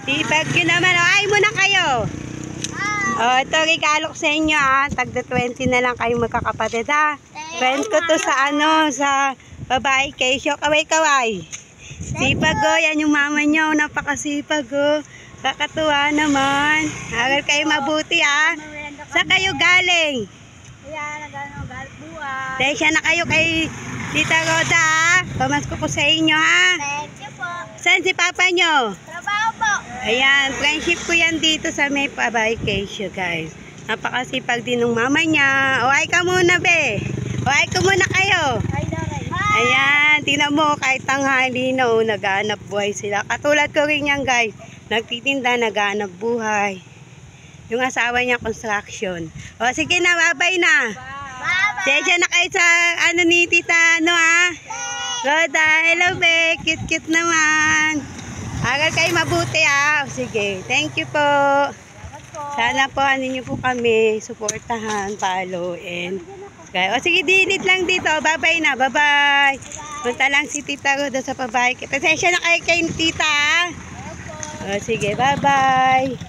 Sipag yun naman. O, ay muna kayo. O, ito regalo ko sa inyo Tagda 20 na lang kayo magkakapatid Friend ko to sa sa babae Keisho. Kaway-kaway. Sipag yan yung mama nyo. Napakasipag Kakatuwa naman. Aral kayo mabuti Saan kayo galing? Ayan, galing buwan. Desya na kayo kay Tita Roda Pamasko ko sa inyo Thank you po. Saan si papa nyo? Trabaho po. Ayan, friendship ko yan dito sa may babae Keisho guys. Napakasipag din ng mama niya. O ay ka muna be. O ay ka muna kayo. Ayan, tingnan mo kahit tanghali na naghahanap buhay sila. Katulad ko rin yan guys. Nagtitinda, naghahanap buhay. Yung asawa niya construction. O sige na, bye-bye na. Bye-bye. Na kayo sa ni tita Roda, hello be. Cute-cute naman. Aral kayo mabuti O, sige, thank you po. Sana po niyo po kami suportahan, follow and o sige, dinit lang dito. Bye-bye na, bye-bye. Punta lang si Tita Roda sa babae. Pasensya na kayo kay tita O sige, bye-bye.